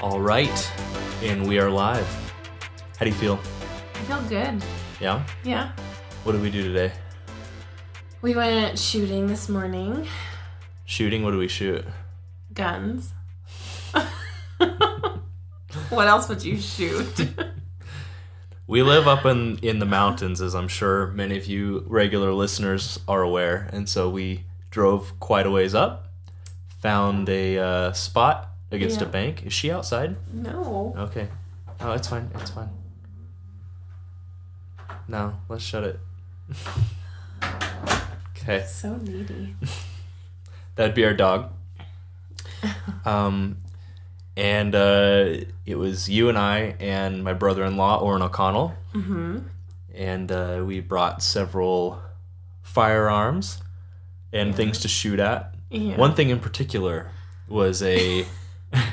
All right, and we are live. How do you feel? I feel good. Yeah? Yeah. What did we do today? We went shooting this morning. Shooting? What did we shoot? Guns. What else would you shoot? We live up in the mountains, as I'm sure many of you regular listeners are aware, and so we drove quite a ways up, found a spot against a bank. Is she outside? No. Okay. Oh, it's fine. It's fine. No, let's shut it. Okay. So needy. That'd be our dog. And it was you and I and my brother-in-law, Oren O'Connell. Mm-hmm. And we brought several firearms and things to shoot at. Yeah. One thing in particular was a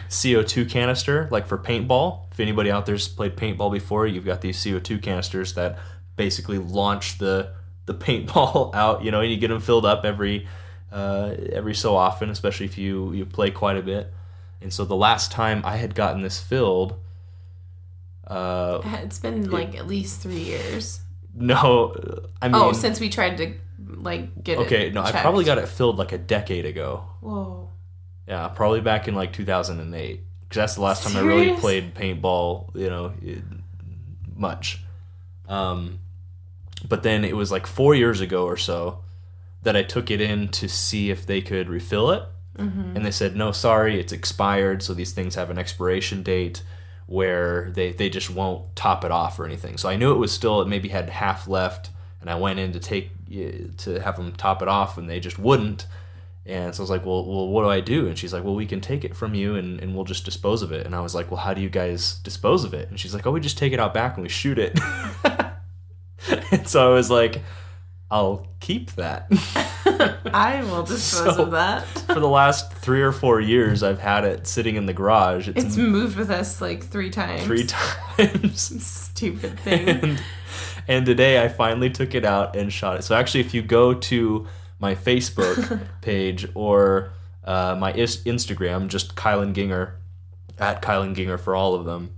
CO2 canister, like for paintball. If anybody out there's played paintball before, you've got these CO2 canisters that basically launch the paintball out, you know, and you get them filled up every so often, especially if you play quite a bit. And so the last time I had gotten this filled, it's been like at least 3 years. No, I mean... since we tried to get it Okay, no, checked. I probably got it filled like a decade ago. Whoa. Yeah, probably back in like 2008. Because that's the last time I really Serious? played paintball, you know, much. But then it was like 4 years ago or so that I took it in to see if they could refill it. Mm-hmm. And they said, no, sorry, it's expired. So these things have an expiration date where they just won't top it off or anything. So I knew it maybe had half left. And I went in to have them top it off, and they just wouldn't. And so I was like, well, what do I do? And she's like, well, we can take it from you, and we'll just dispose of it. And I was like, well, how do you guys dispose of it? And she's like, oh, we just take it out back and we shoot it. And so I was like, I'll keep that. I will dispose of that. For the last 3 or 4 years, I've had it sitting in the garage. It's moved with us like 3 times. 3 times. Stupid thing. And today I finally took it out and shot it. So actually, if you go to my Facebook page or my Instagram, just Kylan Ginger, at Kylan Ginger for all of them,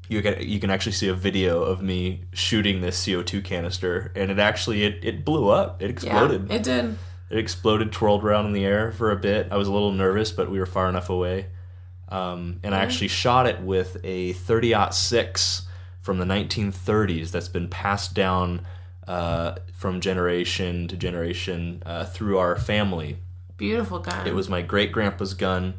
you can actually see a video of me shooting this CO2 canister, and it blew up. It exploded. Yeah, it did. It exploded, twirled around in the air for a bit. I was a little nervous, but we were far enough away. And I actually shot it with a 30-06 from the 1930s that's been passed down from generation to generation through our family. Beautiful gun. It was my great-grandpa's gun.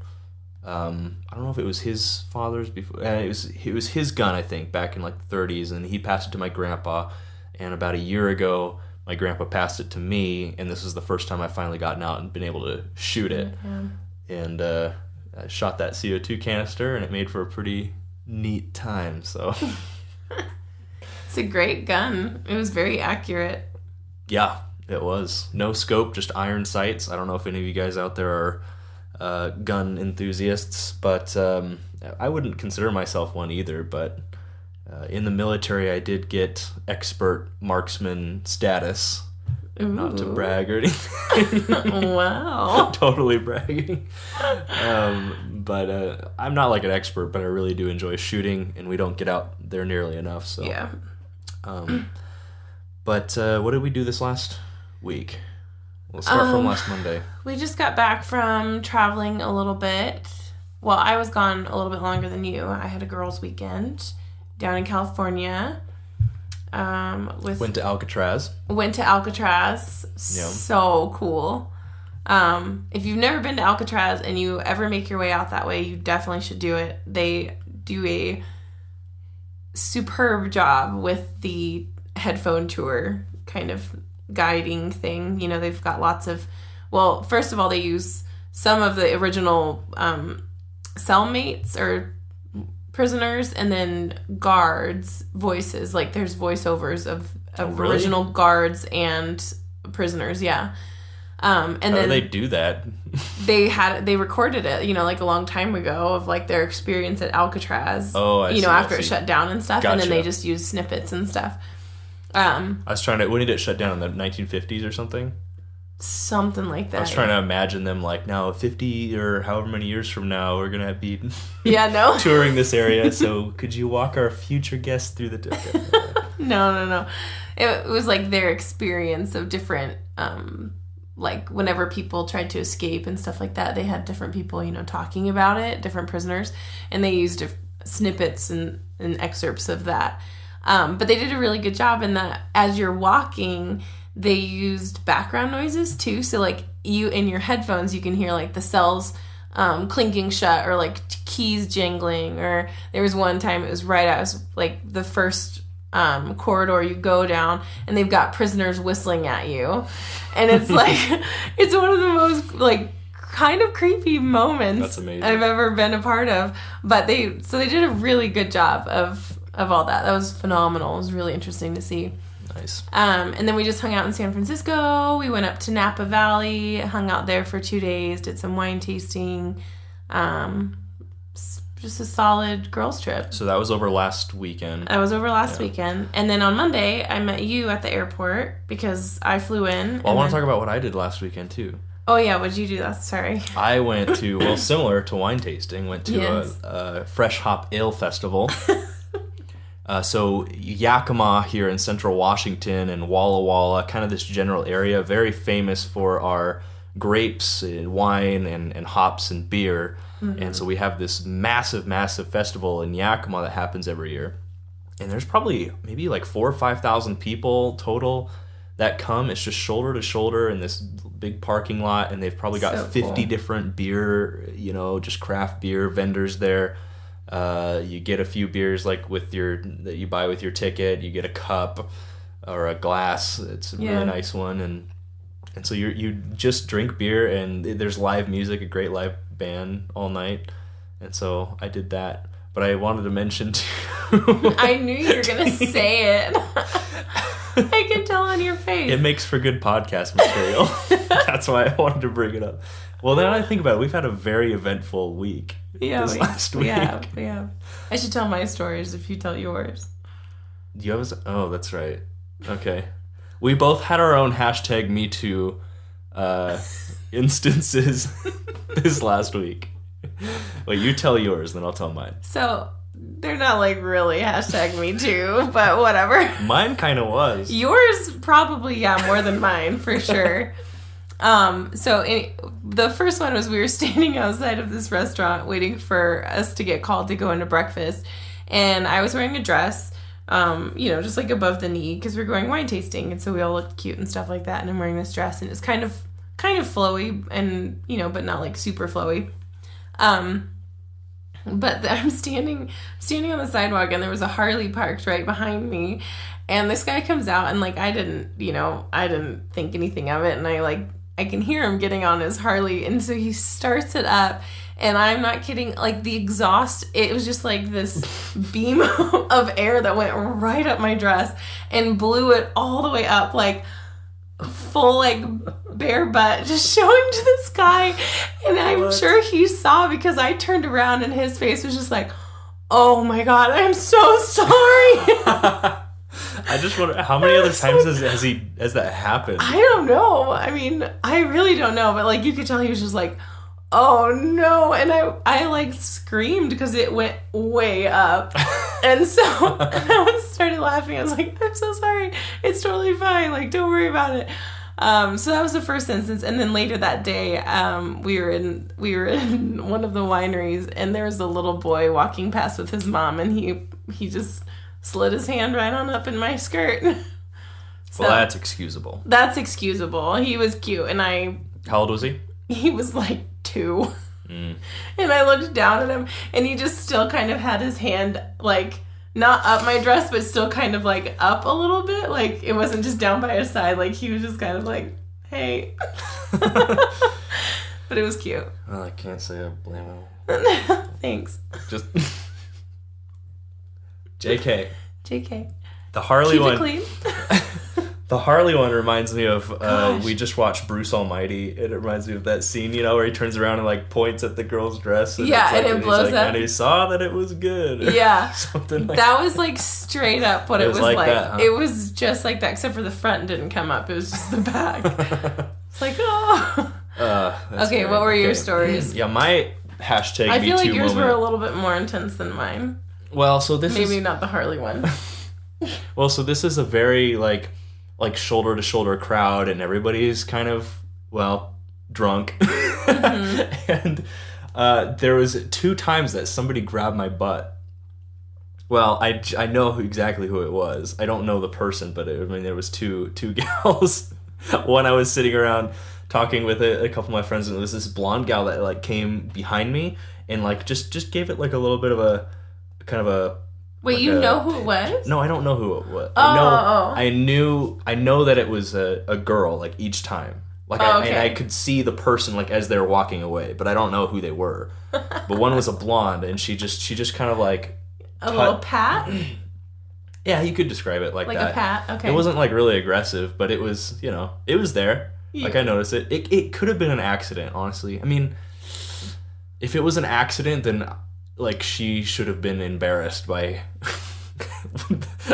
I don't know if it was his father's before. It was his gun, I think, back in like the 30s, and he passed it to my grandpa. And about a year ago, my grandpa passed it to me, and this is the first time I've finally gotten out and been able to shoot it. And I shot that CO2 canister, and it made for a pretty neat time. So it's a great gun. It was very accurate. yeah, it was. No scope, just iron sights. I don't know if any of you guys out there are gun enthusiasts, but I wouldn't consider myself one either. But in the military, I did get expert marksman status. Ooh. Not to brag or anything. Wow. Totally bragging. But I'm not like an expert, but I really do enjoy shooting, and we don't get out there nearly enough. So Yeah. But what did we do this last week? We'll start from last Monday. We just got back from traveling a little bit. Well, I was gone a little bit longer than you. I had a girls' weekend down in California. Went to Alcatraz. Went to Alcatraz. Yeah. So cool. If you've never been to Alcatraz and you ever make your way out that way, you definitely should do it. They do a superb job with the headphone tour kind of guiding thing. You know, they've got lots of, well, first of all, they use some of the original cellmates or prisoners, and then guards' voices. Like there's voiceovers of really? original guards and prisoners. Yeah. And How then do they do that? they recorded it, you know, like a long time ago of like their experience at Alcatraz. Oh, I you know, see, after it shut down and stuff, and then Gotcha. they just use snippets and stuff. I was trying to. When did it shut down? In the 1950s or something? Something like that. I was trying to imagine them like, now 50 or however many years from now, we're going to be touring this area. So could you walk our future guests through the... No. It was like their experience of different, like whenever people tried to escape and stuff like that, they had different people, talking about it, different prisoners, and they used snippets and excerpts of that. But they did a really good job in that as you're walking, they used background noises too. So like you in your headphones, you can hear like the cells clinking shut or like keys jingling. Or there was one time it was right as like the first corridor you go down, and they've got prisoners whistling at you, and it's like it's one of the most like kind of creepy moments That's amazing. I've ever been a part of. But they did a really good job of all that. That was phenomenal. It was really interesting to see. Nice. And then we just hung out in San Francisco. We went up to Napa Valley, hung out there for 2 days, did some wine tasting. Just a solid girls trip. So that was over last weekend. I was over last weekend. And then on Monday, I met you at the airport because I flew in. Well, I want to talk about what I did last weekend, too. Oh, yeah. What'd you do last? Sorry. I went to, similar to wine tasting, went to a fresh hop ale festival. So Yakima here in central Washington and Walla Walla, kind of this general area, very famous for our grapes, wine, and hops and beer. Mm-hmm. And so we have this massive, massive festival in Yakima that happens every year. And there's probably maybe like 4,000 or 5,000 people total that come. It's just shoulder to shoulder in this big parking lot. And they've probably got 50 different beer, just craft beer vendors there. You get a few beers like that you buy with your ticket. You get a cup or a glass. It's a really nice one, and so you just drink beer, and there's live music, a great live band all night, and so I did that. But I wanted to mention too. I knew you were gonna say it. I can tell on your face. It makes for good podcast material. That's why I wanted to bring it up. Well, now that I think about it, we've had a very eventful week. Last week. Yeah. I should tell my stories if you tell yours. Do you have Oh, that's right. Okay. We both had our own #MeToo instances this last week. Well, you tell yours, then I'll tell mine. So, they're not like really #MeToo, but whatever. Mine kind of was. Yours probably, more than mine, for sure. The first one was we were standing outside of this restaurant waiting for us to get called to go into breakfast, and I was wearing a dress, just like above the knee because we're going wine tasting, and so we all looked cute and stuff like that, and I'm wearing this dress, and it's kind of flowy and, but not like super flowy. But I'm standing on the sidewalk, and there was a Harley parked right behind me, and this guy comes out, and like I didn't think anything of it, and I can hear him getting on his Harley, and so he starts it up, and I'm not kidding, like the exhaust, it was just like this beam of air that went right up my dress and blew it all the way up, like full like bare butt, just showing to this guy, and I'm sure he saw because I turned around and his face was just like, oh my God, I'm so sorry. I just wonder how many other times has that happened? I don't know. I mean, I really don't know. But like, you could tell he was just like, "Oh no!" And I like screamed because it went way up, and so I started laughing. I was like, "I'm so sorry. It's totally fine. Like, don't worry about it." So that was the first instance, and then later that day, we were in one of the wineries, and there was a little boy walking past with his mom, and he just slid his hand right on up in my skirt. Well, that's excusable. That's excusable. He was cute, and How old was he? He was like 2. And I looked down at him, and he just still kind of had his hand, like, not up my dress, but still kind of, like, up a little bit. Like, it wasn't just down by his side. Like, he was just kind of like, hey. But it was cute. Well, I can't say I blame him. Thanks. Just... JK. The Harley Keep one. It clean. The Harley one reminds me of we just watched Bruce Almighty, and it reminds me of that scene, where he turns around and like points at the girl's dress, and it blows up, and he saw that it was good. Yeah, something like that was like straight up what it was like. That, huh? It was just like that, except for the front didn't come up. It was just the back. It's like, oh. That's Okay, great. what were your Okay. stories? Yeah, my hashtag I feel Me like Too yours moment. were a little bit more intense than mine. Well, so this Maybe is not the Harley one. well, so this is a very like shoulder to shoulder crowd, and everybody's kind of drunk, and there was 2 times that somebody grabbed my butt. Well, I know exactly who it was. I don't know the person, but there was two gals. One, I was sitting around talking with a couple of my friends, and it was this blonde gal that like came behind me and like just gave it like a little bit of a kind of a. Wait, like you a- know who it was? No, I don't know who it was. Oh. I know that it was a girl like each time. Like and I could see the person like as they were walking away, but I don't know who they were. But one was a blonde, and she just kind of like A little pat? yeah, you could describe it like Like that. a pat? Okay. It wasn't like really aggressive, but it was, it was there. Like I noticed it. It could have been an accident, honestly. I mean, if it was an accident, then like she should have been embarrassed by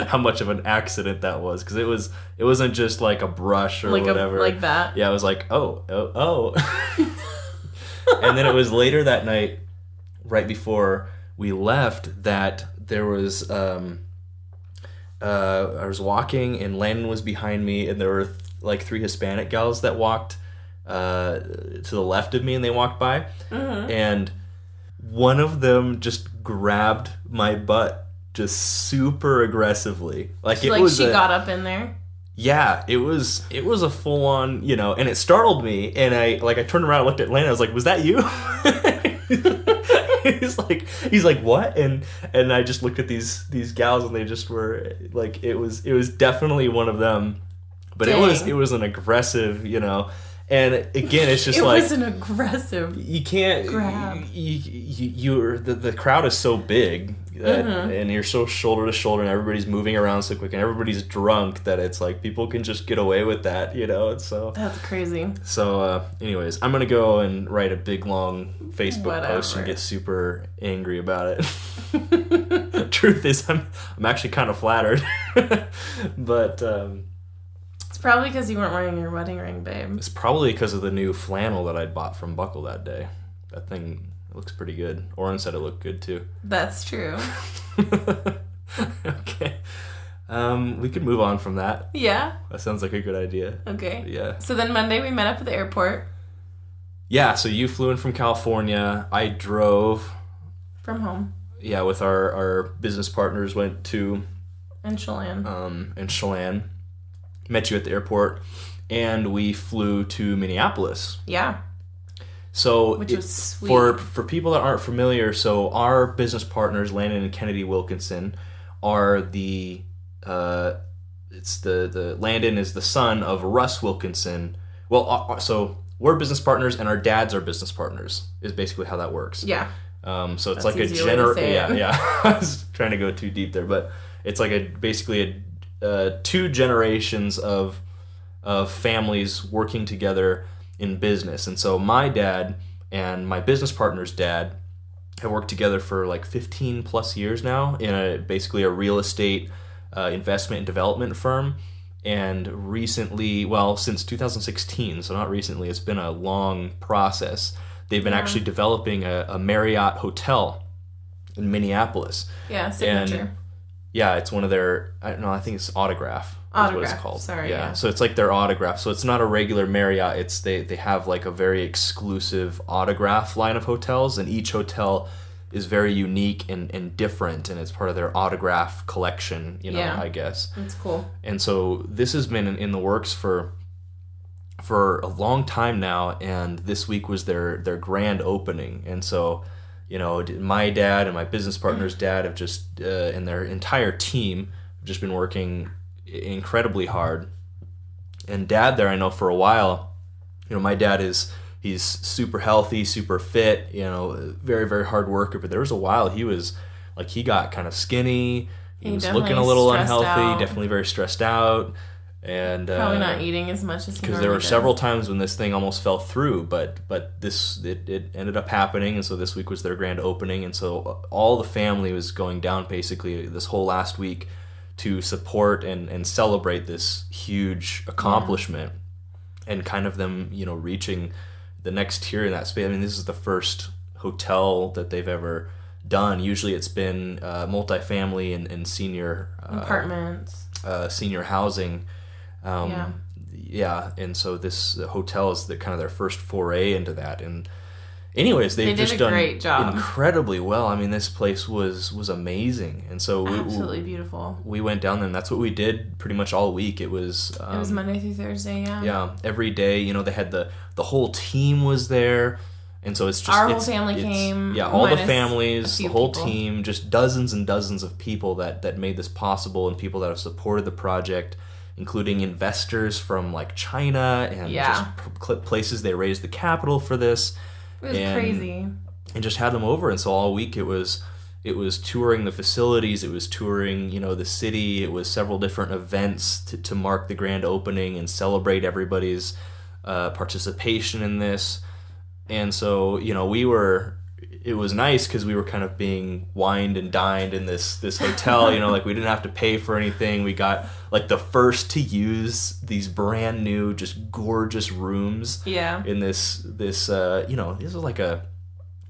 how much of an accident that was, because it wasn't just like a brush or like whatever. like that. Yeah, it was like oh. And then it was later that night, right before we left, that there was I was walking and Landon was behind me, and there were like 3 Hispanic gals that walked to the left of me, and they walked by, and one of them just grabbed my butt just super aggressively. Like it Like was she got up in there. yeah, it was a full on, and it startled me, and I turned around and looked at Landon. I was like, "Was that you?" he's like what? And I just looked at these gals, and they just were like, it was definitely one of them. But Dang. it was an aggressive, and again, it's just It like was an aggressive. you can't grab. you're the crowd is so big that, and you're so shoulder to shoulder, and everybody's moving around so quick, and everybody's drunk, that it's like people can just get away with that, and so That's crazy. anyways, I'm gonna go and write a big long Facebook post and Whatever. get super angry about it. Truth is, I'm actually kind of flattered. But It's probably because you weren't wearing your wedding ring, babe. it's probably because of the new flannel that I bought from Buckle that day. That thing looks pretty good. Oren said it looked good too. That's true. Okay. We could move on from that. Yeah. That sounds like a good idea. Okay. Yeah. So then Monday we met up at the airport Yeah, so you flew in from California. I drove, from home with our business partners, went to in Chelan. in Chelan. Met you at the airport, and we flew to Minneapolis. Yeah. So Which was sweet. For people that aren't familiar, so our business partners, Landon and Kennedy Wilkinson, are the Landon is the son of Russ Wilkinson. Well, so we're business partners, and our dads are business partners. Is basically how that works. Yeah. So it's That's like a easier way to say it. yeah. I was trying to go too deep there, but it's like basically 2 generations of families working together in business. And so my dad and my business partner's dad have worked together for like 15 plus years now in basically a real estate investment and development firm. And recently, since 2016, so not recently, it's been a long process. They've been actually developing a Marriott hotel in Minneapolis. Yeah. Signature. And yeah, it's one of their, I think it's Autograph. Is what it's Autograph, called. sorry, yeah. So it's like their Autograph. So it's not a regular Marriott. It's they have like a very exclusive Autograph line of hotels, and each hotel is very unique and different, and it's part of their Autograph collection, I guess. That's cool. And so this has been in the works for a long time now, and this week was their grand opening. And so, my dad and my business partner's dad have just and their entire team have just been working incredibly hard. And dad there, I know for a while, my dad he's super healthy, super fit, very, very hard worker, but there was a while he was like, he got kind of skinny, he was looking a little unhealthy, definitely very stressed out, and Probably not eating as much as he because normally there were does. several times when this thing almost fell through, but it ended up happening. And so this week was their grand opening, and so all the family was going down basically this whole last week to support and celebrate this huge accomplishment. and kind of them, reaching the next tier in that space. I mean, this is the first hotel that they've ever done. Usually it's been multifamily and senior apartments, senior housing. Yeah, and so this hotel is kind of their first foray into that. And anyways, they've just done great job. Incredibly well. I mean, this place was amazing, and so absolutely beautiful. We went down there, and that's what we did pretty much all week. It was Monday through Thursday. Yeah, every day. They had the whole team was there, and so it's just our whole family came. Yeah, all the families, the whole team, just dozens and dozens of people that made this possible, and people that have supported the project, including investors from like China and just places they raised the capital for this. It was crazy. And just had them over. And so all week it was touring the facilities, it was touring, the city, it was several different events to mark the grand opening and celebrate everybody's participation in this. And so, it was nice because we were kind of being wined and dined in this hotel, like we didn't have to pay for anything. We got like the first to use these brand new, just gorgeous rooms. Yeah. In this this is like a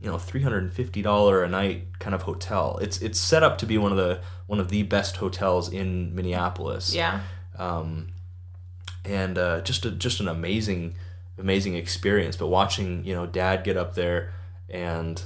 $350 a night kind of hotel. It's set up to be one of the best hotels in Minneapolis. Yeah. And just an amazing experience. But watching Dad get up there and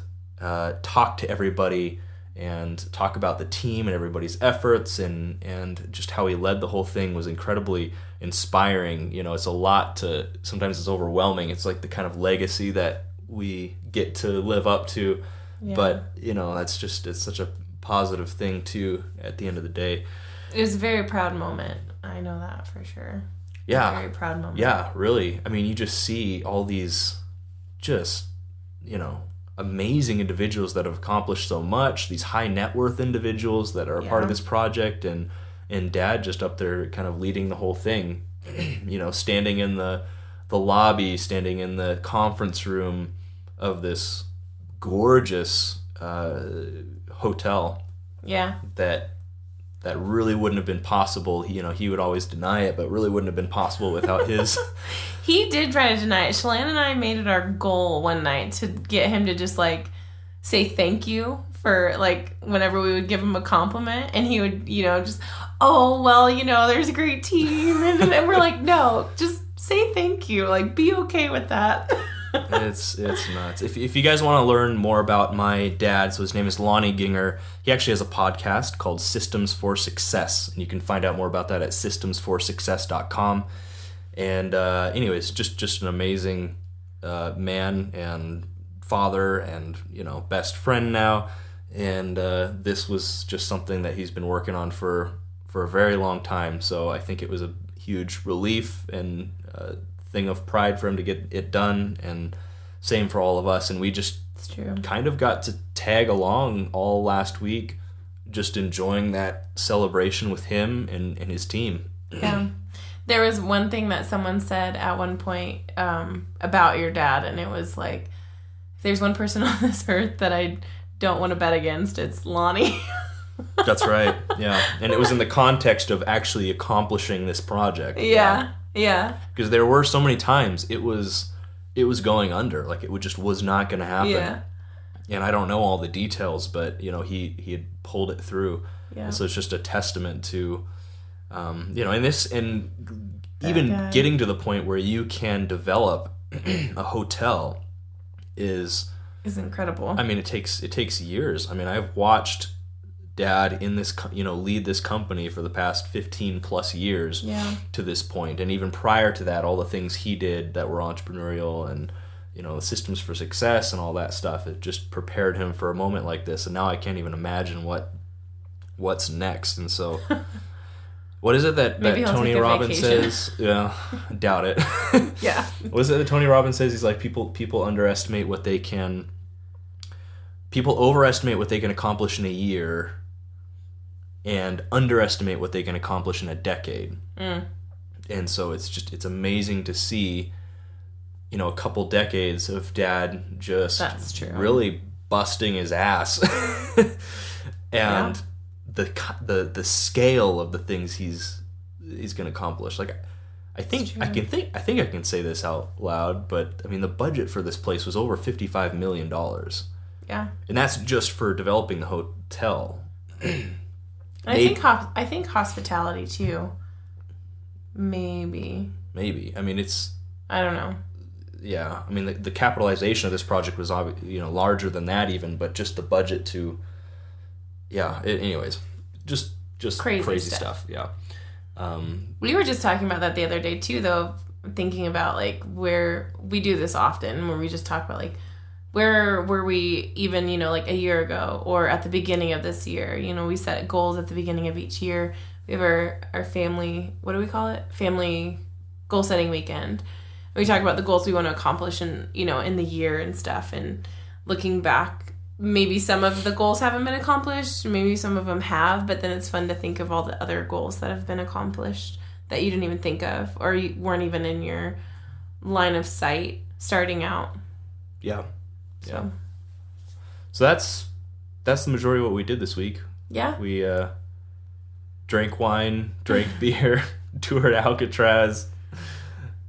talk to everybody and talk about the team and everybody's efforts and just how he led the whole thing was incredibly inspiring. It's a lot sometimes it's overwhelming. It's like the kind of legacy that we get to live up to. Yeah. But, it's such a positive thing too at the end of the day. It was a very proud moment. I know that for sure. Yeah. A very proud moment. Yeah, really. I mean, you just see all these just, amazing individuals that have accomplished so much, these high net worth individuals that are a part of this project, and Dad just up there kind of leading the whole thing, standing in the lobby, standing in the conference room of this gorgeous hotel. Yeah. That really wouldn't have been possible. He would always deny it, but really wouldn't have been possible without his... He did try to deny it. Shalane and I made it our goal one night to get him to just, say thank you for, whenever we would give him a compliment. And he would, just, oh, well, there's a great team. And we're like, no, just say thank you. Be okay with that. It's nuts. If you guys want to learn more about my dad, so his name is Lonnie Ginger, he actually has a podcast called Systems for Success, and you can find out more about that at systemsforsuccess.com. And anyways, just an amazing man and father and best friend now. And this was just something that he's been working on for a very long time. So I think it was a huge relief and thing of pride for him to get it done, and same for all of us. And we just kind of got to tag along all last week, just enjoying that celebration with him and his team. Yeah. There was one thing that someone said at one point about your dad, and it was like, if there's one person on this earth that I don't want to bet against, it's Lonnie. That's right. Yeah. And it was in the context of actually accomplishing this project. Yeah. Yeah. Because there were so many times it was going under. It just was not going to happen. Yeah. And I don't know all the details, but he had pulled it through. Yeah. And so it's just a testament to, and this, and even getting to the point where you can develop a hotel is incredible. I mean, it takes years. I mean, I've watched Dad in this, lead this company for the past 15 plus years to this point. And even prior to that, all the things he did that were entrepreneurial and, the systems for success and all that stuff, it just prepared him for a moment like this. And now I can't even imagine what's next. And so what is it that Tony Robbins says? Yeah, I doubt it. Yeah. What is it that Tony Robbins says? He's like, people underestimate what they can... People overestimate what they can accomplish in a year and underestimate what they can accomplish in a decade. Mm. And so it's amazing to see, a couple decades of Dad just really busting his ass. And the scale of the things he's going to accomplish. I think I can say this out loud, but I mean the budget for this place was over $55 million. Yeah. And that's just for developing the hotel. I think hospitality too. Maybe. I mean, I don't know. Yeah, I mean the capitalization of this project was larger than that even, but just the budget to, anyways, just crazy stuff. Yeah. We were just talking about that the other day too, though, thinking about like where we do this often, where we just talk about like where were we even, like a year ago or at the beginning of this year. We set goals at the beginning of each year. We have our family, what do we call it? Family goal setting weekend. We talk about the goals we want to accomplish in the year and stuff, and looking back, maybe some of the goals haven't been accomplished, maybe some of them have, but then it's fun to think of all the other goals that have been accomplished that you didn't even think of or you weren't even in your line of sight starting out. Yeah. Yeah. So that's the majority of what we did this week. Yeah. We drank wine, drank beer, toured Alcatraz,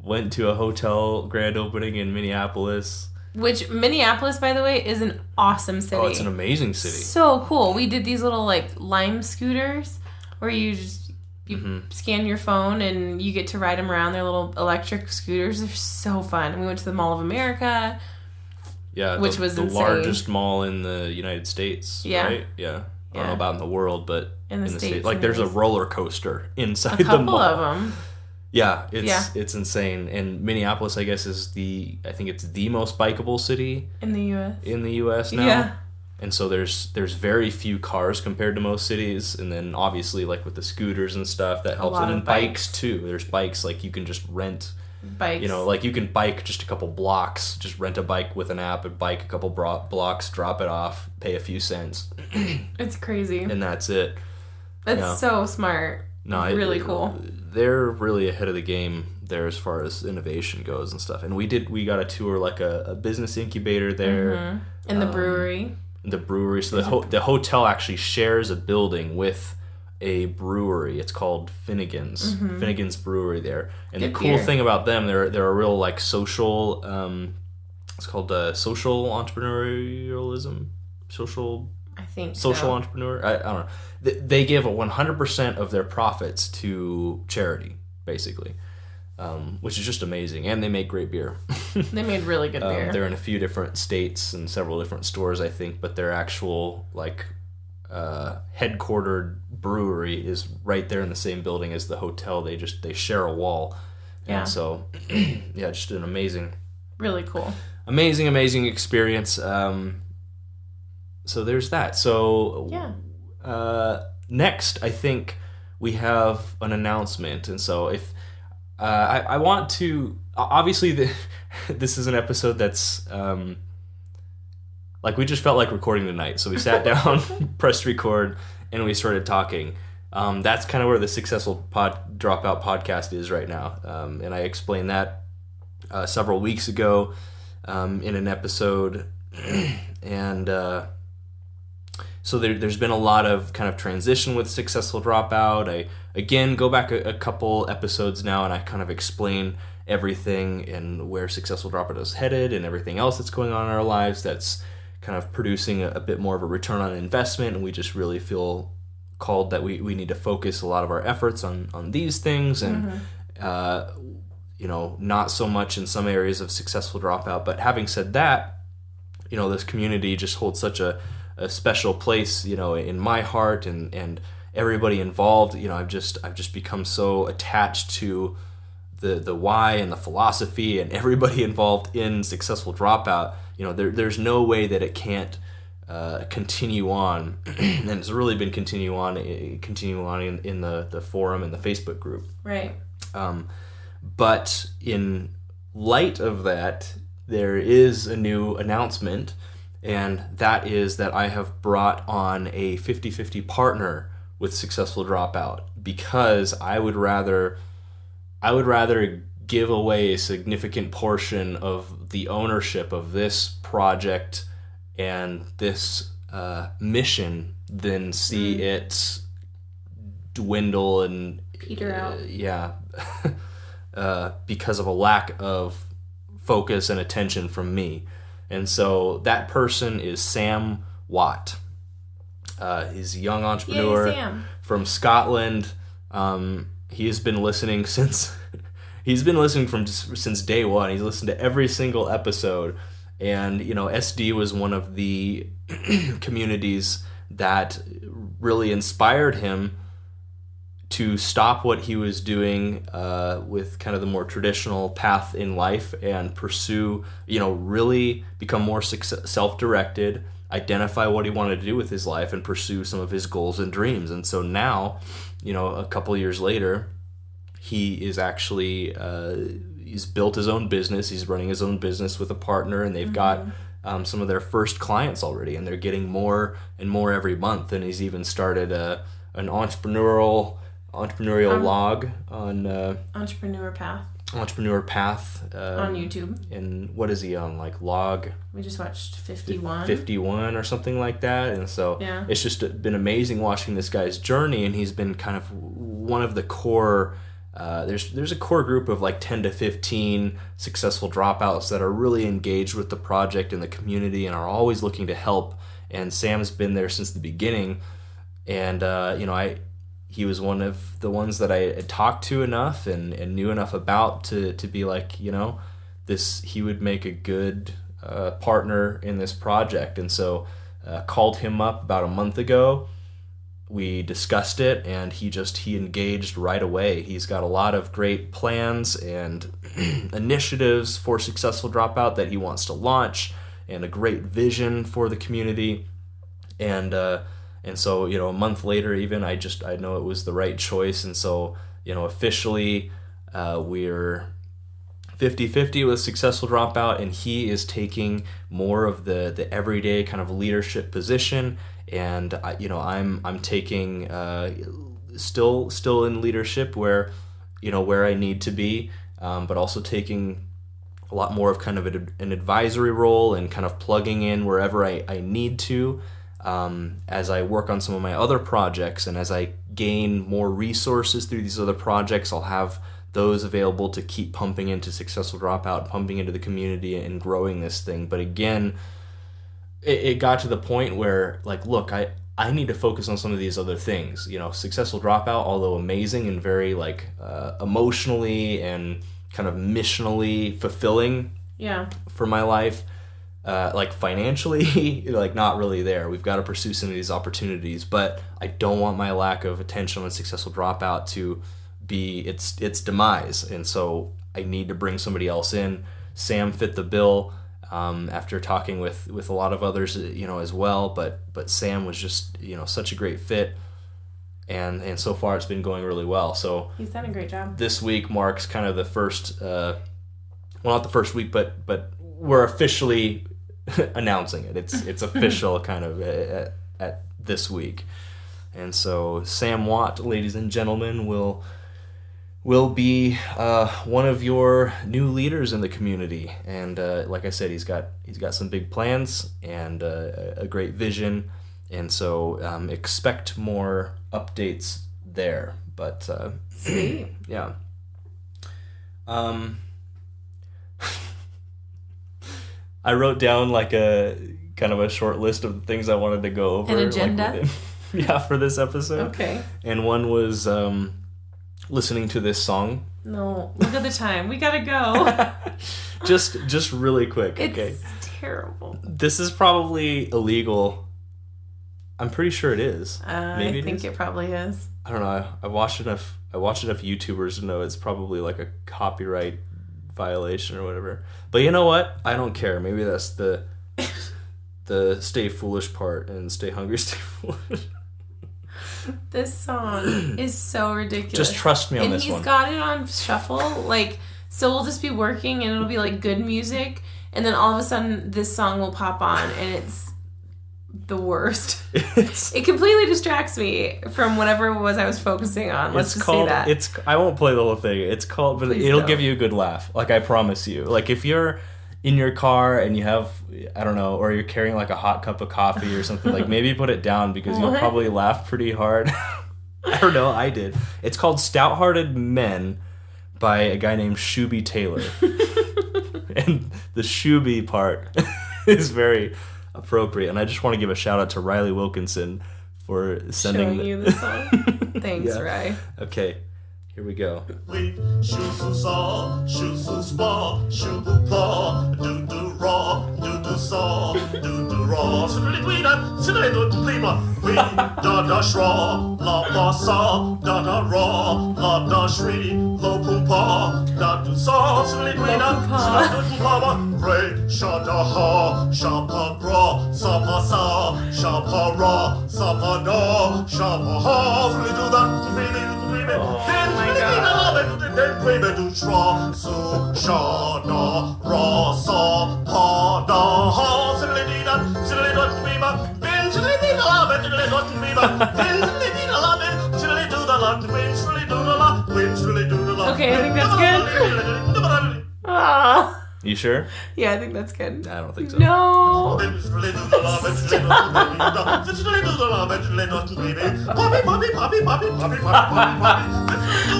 went to a hotel grand opening in Minneapolis. Which, Minneapolis, by the way, is an awesome city. Oh, it's an amazing city. So cool. We did these little, like, Lime scooters where you scan your phone and you get to ride them around. They're little electric scooters. They're so fun. We went to the Mall of America. Yeah, which was the insane. largest mall in the United States, right? Yeah. I don't know about in the world, but in the States. Like, there's a roller coaster inside the mall. A couple of them. Yeah, it's insane. And Minneapolis, I guess, is I think it's the most bikeable city in the U.S. now. Yeah. And so there's very few cars compared to most cities, and then obviously like with the scooters and stuff that helps. And then bikes too. There's bikes like you can just rent bikes. Like you can bike just a couple blocks, just rent a bike with an app and bike a couple blocks, drop it off, pay a few cents. It's crazy. And that's it. That's so smart. No, really cool. They're really ahead of the game there as far as innovation goes and stuff. And we got a tour like a business incubator there. Mm-hmm. And the brewery. So the hotel actually shares a building with a brewery. It's called Finnegan's. Mm-hmm. Finnegan's Brewery there. And the cool thing about them, they're a real like social, it's called social entrepreneurialism. Social entrepreneur. I don't know. They give 100% of their profits to charity, basically, which is just amazing. And they make great beer. They made really good beer. They're in a few different states and several different stores, I think, but their actual like headquartered brewery is right there in the same building as the hotel. They share a wall. Yeah. And so, just an amazing, really cool, amazing experience. So there's that. So next, I think we have an announcement, and so if I want to, obviously this is an episode that's like we just felt like recording tonight, so we sat down, pressed record, and we started talking. That's kind of where the Successful Dropout podcast is right now, and I explained that several weeks ago in an episode, and. So there's been a lot of kind of transition with Successful Dropout. I, again, go back a couple episodes now, and I kind of explain everything and where Successful Dropout is headed and everything else that's going on in our lives that's kind of producing a bit more of a return on investment, and we just really feel called that we need to focus a lot of our efforts on these things and, not so much in some areas of Successful Dropout. But having said that, this community just holds such a special place, in my heart and everybody involved. I've just become so attached to the why and the philosophy and everybody involved in Successful Dropout. There's no way that it can't continue on, and it's really been continuing on in the forum and the Facebook group. Right. But in light of that, there is a new announcement. And that is that I have brought on a 50-50 partner with Successful Dropout because I would rather give away a significant portion of the ownership of this project and this mission than see it dwindle and peter out. because of a lack of focus and attention from me. And so that person is Sam Watt. He's a young entrepreneur from Scotland. He has been listening since day one. He's listened to every single episode. And, SD was one of the communities that really inspired him to stop what he was doing with kind of the more traditional path in life and pursue, really become more self-directed, identify what he wanted to do with his life and pursue some of his goals and dreams. And so now, a couple years later, he is actually he's built his own business. He's running his own business with a partner, and they've got some of their first clients already, and they're getting more and more every month. And he's even started an entrepreneurial log on Entrepreneur Path on YouTube. And what is he on, like log? We just watched 51 or something like that. And so it's just been amazing watching this guy's journey, and he's been kind of one of the core. There's a core group of like 10 to 15 successful dropouts that are really engaged with the project and the community and are always looking to help. And Sam's been there since the beginning. And he was one of the ones that I had talked to enough and knew enough about to be like, he would make a good partner in this project. And so called him up about a month ago. We discussed it, and he engaged right away. He's got a lot of great plans and initiatives for Successful Dropout that he wants to launch, and a great vision for the community. And so, a month later, even I know it was the right choice. And so, officially, we're 50-50 with Successful Dropout, and he is taking more of the everyday kind of leadership position. And I'm taking still in leadership where I need to be, but also taking a lot more of kind of an advisory role and kind of plugging in wherever I need to, as I work on some of my other projects, and as I gain more resources through these other projects, I'll have those available to keep pumping into Successful Dropout, pumping into the community and growing this thing. But again, it got to the point where, like, look, I need to focus on some of these other things. Successful Dropout, although amazing and very emotionally and kind of missionally fulfilling for my life, financially, not really there. We've got to pursue some of these opportunities, but I don't want my lack of attention on Successful Dropout to be its demise. And so I need to bring somebody else in. Sam fit the bill. After talking with a lot of others, as well, but Sam was just, such a great fit, and so far it's been going really well. So he's done a great job. This week marks kind of the first, not the first week, but we're officially announcing it. It's official kind of at this week, and so Sam Watt, ladies and gentlemen, will be one of your new leaders in the community. And like I said, he's got some big plans and a great vision. And so expect more updates there. But sweet. Yeah. I wrote down like a kind of a short list of the things I wanted to go over. An agenda? For this episode. Okay. And one was listening to this song. No, look at the time. We gotta go. just really quick. Okay. It's terrible. This is probably illegal. I'm pretty sure it is. Maybe I think it probably is. I don't know. I watched enough YouTubers to know it's probably like a copyright violation or whatever. But you know what? I don't care. Maybe that's the stay foolish part, and stay hungry, stay foolish. This song is so ridiculous. Just trust me on this one. And he's got it on shuffle. So we'll just be working and it'll be like good music. And then all of a sudden this song will pop on and it's the worst. It completely distracts me from whatever it was I was focusing on. Let's just say that. I won't play the whole thing. It's called, but it'll give you a good laugh. I promise you. If you're in your car and you have, I don't know, or you're carrying a hot cup of coffee or something, maybe put it down because you'll probably laugh pretty hard. I don't know, I did. It's called Stout-Hearted Men by a guy named Shuby Taylor. And the Shuby part is very appropriate. And I just want to give a shout out to Riley Wilkinson for sending Showing you the song. Thanks, Yeah. Ry. Okay, here we go. Okay, I think that's good. Ah. You sure? Yeah, I think that's good. I don't think so. No.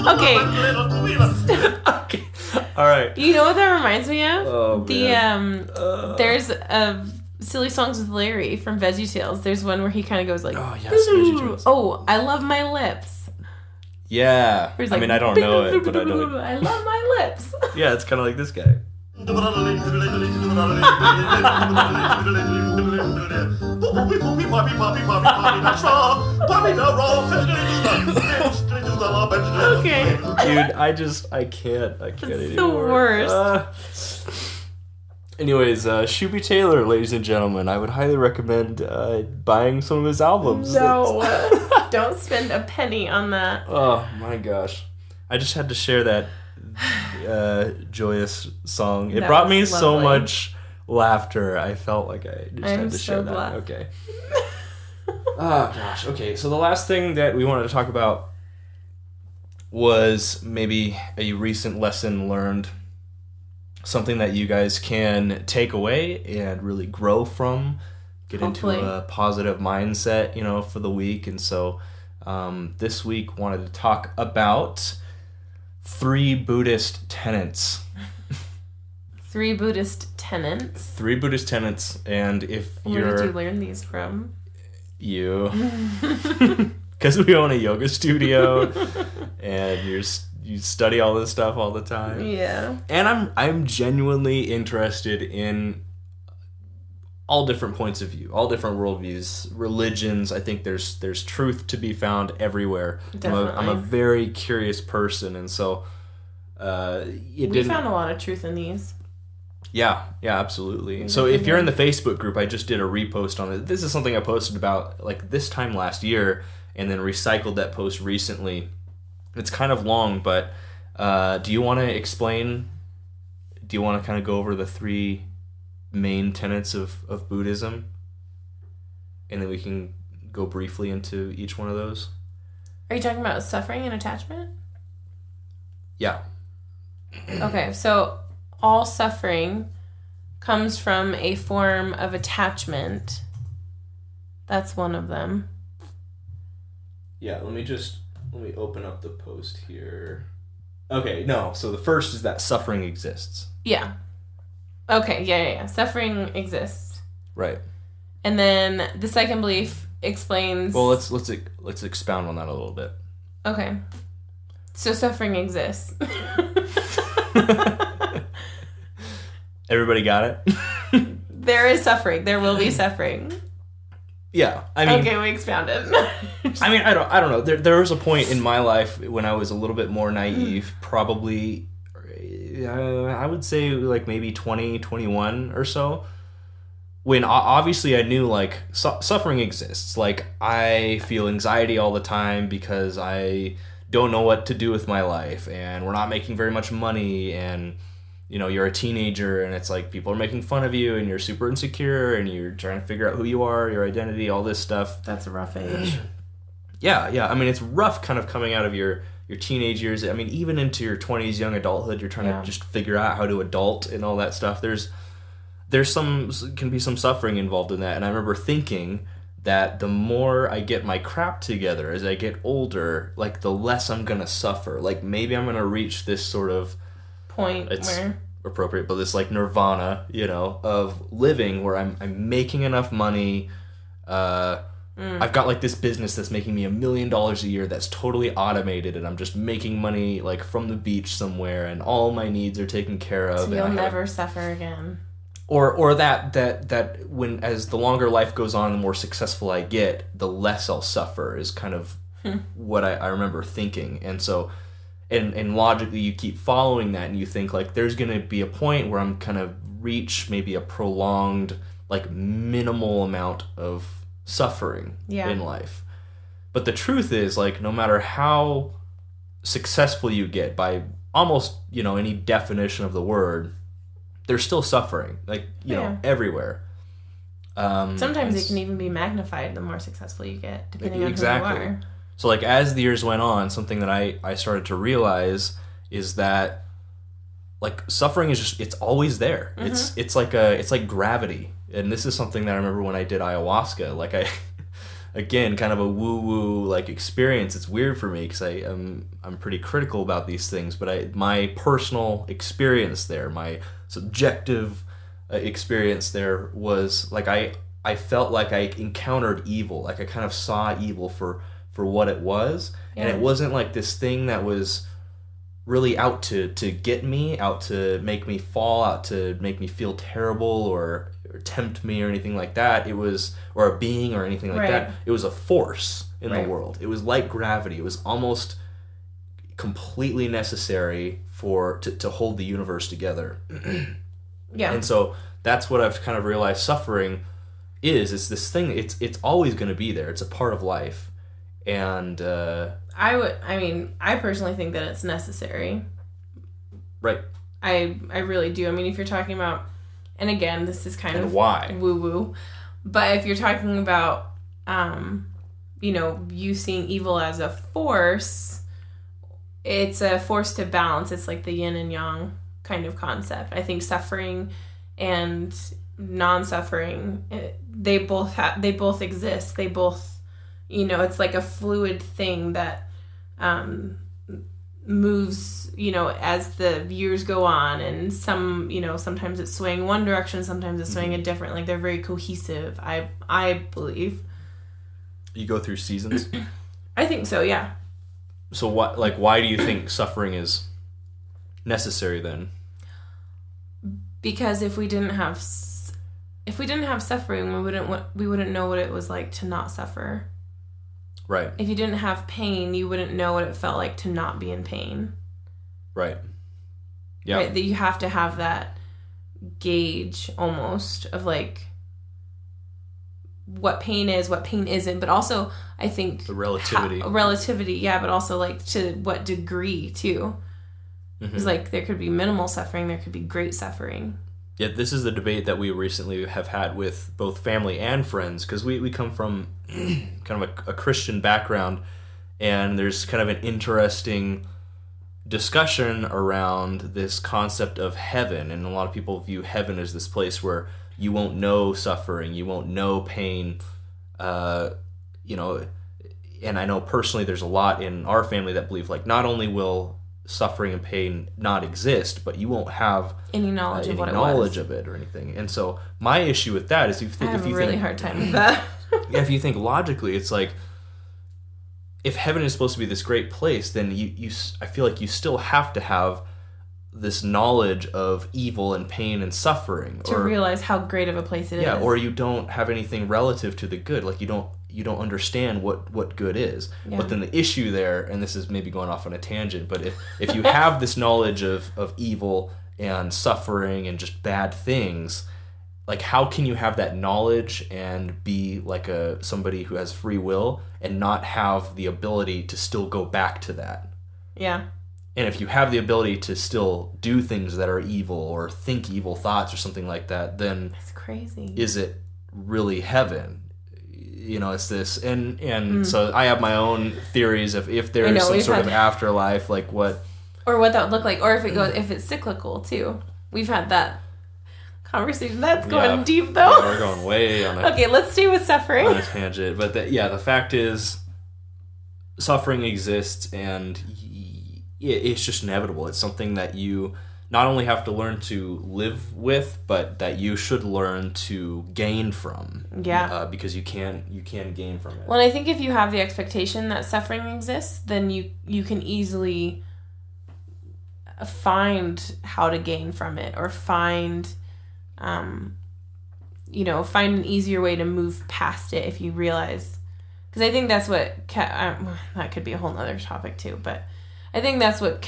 Okay. Okay. All right. You know what that reminds me of? Oh, man. There's a Silly Songs with Larry from VeggieTales. There's one where he kind of goes like, Oh, yes, VeggieTales. oh, I love my lips. Yeah. Where he's I like, mean, I don't know it, but I know it. I love my lips. Yeah, it's kind of like this guy. Okay. Dude, I can't anymore. the worst. Anyways, Shuby Taylor, ladies and gentlemen, I would highly recommend buying some of his albums. No. Don't spend a penny on that. Oh my gosh. I just had to share that joyous song. It That brought me was so lovely. much laughter. I felt like I just I'm had to share so that. glad. Okay. Oh gosh. Okay, so the last thing that we wanted to talk about was maybe a recent lesson learned. Something that you guys can take away and really grow from, get Hopefully. into a positive mindset, for the week. And so this week wanted to talk about 3 Buddhist tenets. 3 Buddhist tenets. 3 Buddhist tenets, and if Where did you you're learn these from? you, because we own a yoga studio, and you study all this stuff all the time. Yeah. And I'm genuinely interested in all different points of view, all different worldviews, religions. I think there's truth to be found everywhere. Definitely. I'm a very curious person, and so We found a lot of truth in these. Yeah, absolutely. So if you're in the Facebook group, I just did a repost on it. This is something I posted about like this time last year, and then recycled that post recently. It's kind of long, but do you want to explain? Do you want to kind of go over the 3 main tenets of Buddhism, and then we can go briefly into each one of those? Are you talking about suffering and attachment? Yeah. Okay, so all suffering comes from a form of attachment. That's one of them. Yeah, let me open up the post here. Okay, no, so the first is that suffering exists. Yeah. Okay, yeah. Suffering exists. Right. And then the second belief explains... Well, let's expound on that a little bit. Okay. So suffering exists. Everybody got it? There is suffering. There will be suffering. Yeah, I mean... Okay, we expounded. I mean, I don't know. There was a point in my life when I was a little bit more naive, probably, I would say like maybe 20, 21 or so, when obviously I knew like suffering exists. Like I feel anxiety all the time because I don't know what to do with my life, and we're not making very much money, and you're a teenager, and it's like people are making fun of you, and you're super insecure, and you're trying to figure out who you are, your identity, all this stuff. That's a rough age. Yeah. I mean, it's rough kind of coming out of your teenage years. I mean, even into your 20s, young adulthood, you're trying to just figure out how to adult and all that stuff. There's can be some suffering involved in that. And I remember thinking that the more I get my crap together as I get older, like the less I'm gonna suffer. Like maybe I'm gonna reach this sort of point where appropriate, but this like nirvana, of living where I'm making enough money. I've got like this business that's making me $1 million a year that's totally automated, and I'm just making money like from the beach somewhere, and all my needs are taken care of. So you'll never suffer again. Or that when as the longer life goes on, the more successful I get, the less I'll suffer is kind of what I remember thinking. And so and logically you keep following that, and you think like there's gonna be a point where I'm kind of reach maybe a prolonged, like minimal amount of suffering in life. But the truth is, like, no matter how successful you get by almost any definition of the word, there's still suffering, like everywhere. Sometimes it can even be magnified the more successful you get, depending on who you are. So like as the years went on, something that I started to realize is that like suffering is just, it's always there. It's like gravity. And this is something that I remember when I did ayahuasca. Like again, kind of a woo-woo like experience. It's weird for me because I'm pretty critical about these things, but my personal experience there, my subjective experience there was like I felt like I encountered evil. Like I kind of saw evil for what it was, and it wasn't like this thing that was really out to get me, out to make me fall, out to make me feel terrible or tempt me or anything like that. It was, or a being or anything like that. It was a force in the world. It was like gravity. It was almost completely necessary to hold the universe together. And so that's what I've kind of realized suffering is. It's this thing. It's always going to be there. It's a part of life. And I personally think that it's necessary. Right. I really do. I mean, if you're talking about, and again, this is kind of why woo-woo, but if you're talking about, you seeing evil as a force, it's a force to balance. It's like the yin and yang kind of concept. I think suffering and non-suffering, they both exist. They both, it's like a fluid thing that moves, as the years go on, and sometimes it's swaying one direction, sometimes it's swaying a different. Like they're very cohesive. I believe. You go through seasons. I think so. Yeah. So why do you think suffering is necessary then? Because if we didn't have suffering, we wouldn't know what it was like to not suffer. Right. If you didn't have pain, you wouldn't know what it felt like to not be in pain. Right. Yeah. Right? That you have to have that gauge almost of like what pain is, what pain isn't, but also I think the relativity. Yeah, but also like to what degree too. It's like there could be minimal suffering, there could be great suffering. Yeah, this is the debate that we recently have had with both family and friends, because we come from kind of a Christian background, and there's kind of an interesting discussion around this concept of heaven, and a lot of people view heaven as this place where you won't know suffering, you won't know pain, and I know personally there's a lot in our family that believe like not only will suffering and pain not exist, but you won't have any knowledge of it or anything. And so my issue with that is if you have a really think, hard time with that. Yeah, if you think logically, it's like if heaven is supposed to be this great place, then I feel like you still have to have this knowledge of evil and pain and suffering to realize how great of a place it is. Yeah, or you don't have anything relative to the good. Like you don't understand what good is. Yeah. But then the issue there, and this is maybe going off on a tangent, but if you have this knowledge of evil and suffering and just bad things, like how can you have that knowledge and be like somebody who has free will and not have the ability to still go back to that? Yeah. And if you have the ability to still do things that are evil or think evil thoughts or something like that, then that's crazy. Is it really heaven? It's this, and so I have my own theories of if there is some sort of afterlife, like what, or what that would look like, or if it's cyclical too. We've had that conversation. That's going Yeah. deep, though. We're going way on a, Okay, let's stay with suffering. on a tangent. But the fact is, suffering exists, and it's just inevitable. It's something that you not only have to learn to live with, but that you should learn to gain from. Yeah. Because you can gain from it. Well, I think if you have the expectation that suffering exists, then you can easily find how to gain from it, or find an easier way to move past it if you realize. Because I think that's what that could be a whole nother topic too, but I think that's what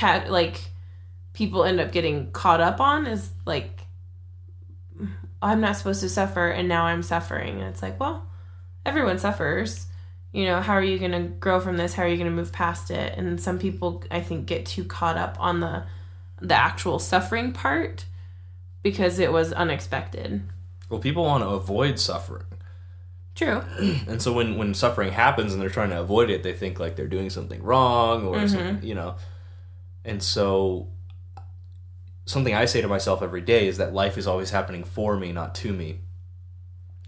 people end up getting caught up on, is like, I'm not supposed to suffer and now I'm suffering. And it's like, well, everyone suffers. How are you going to grow from this? How are you going to move past it? And some people, I think, get too caught up on the actual suffering part because it was unexpected. Well, people want to avoid suffering. True. And so when suffering happens and they're trying to avoid it, they think like they're doing something wrong or something, And so something I say to myself every day is that life is always happening for me, not to me.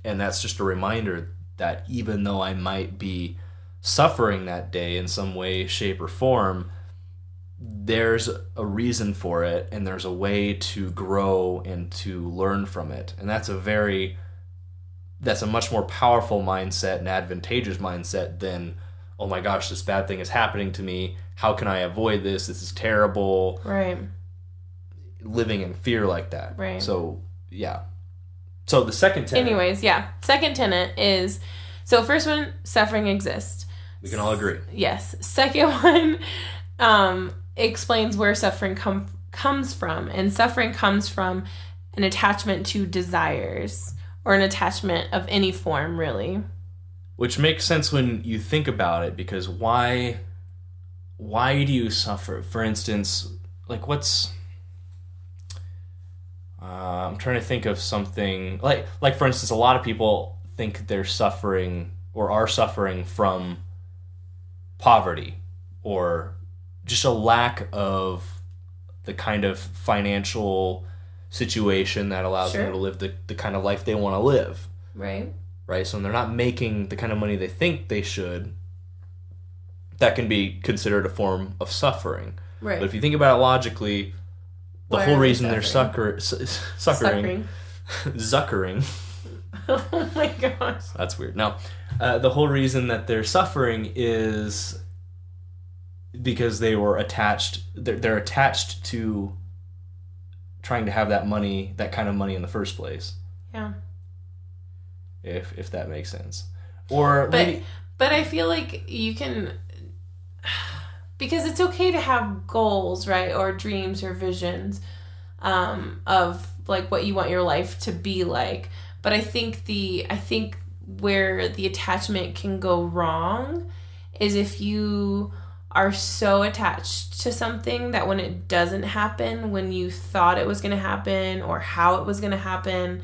And that's just a reminder that even though I might be suffering that day in some way, shape, or form, there's a reason for it, and there's a way to grow and to learn from it. And that's a much more powerful mindset and advantageous mindset than, oh my gosh, this bad thing is happening to me. How can I avoid this? This is terrible. Right. Living in fear like that. Right. So, yeah. So the second tenet. Anyways, yeah. Second tenet is, so first one, suffering exists. We can all agree. Yes. Second one explains where suffering comes from. And suffering comes from an attachment to desires, or an attachment of any form, really. Which makes sense when you think about it, because why do you suffer? For instance, like I'm trying to think of something like for instance, a lot of people think they're suffering or are suffering from poverty, or just a lack of the kind of financial situation that allows them to live the kind of life they want to live. Right. Right? So when they're not making the kind of money they think they should, that can be considered a form of suffering. Right. But if you think about it logically, the whole reason they're suckering. Oh my gosh. That's weird. No. The whole reason that they're suffering is because they were attached. They're attached to trying to have that money, that kind of money in the first place. Yeah. If that makes sense. Or but I feel like you can, because it's okay to have goals, right? Or dreams or visions of like what you want your life to be like. But I think where the attachment can go wrong is if you are so attached to something that when it doesn't happen when you thought it was going to happen, or how it was going to happen,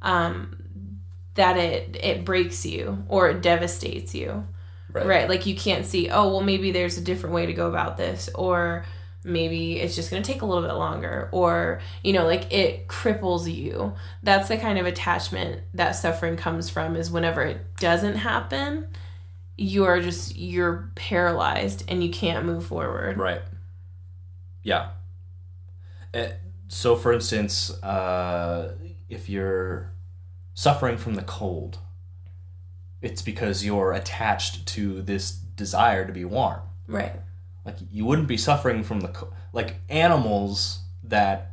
that it breaks you or it devastates you. Right? Like you can't see, oh, well, maybe there's a different way to go about this, or maybe it's just going to take a little bit longer, or, like it cripples you. That's the kind of attachment that suffering comes from, is whenever it doesn't happen, you're paralyzed and you can't move forward. Right. Yeah. So, for instance, if you're suffering from the cold, it's because you're attached to this desire to be warm. Right. Like, you wouldn't be suffering from the cold. Like, animals that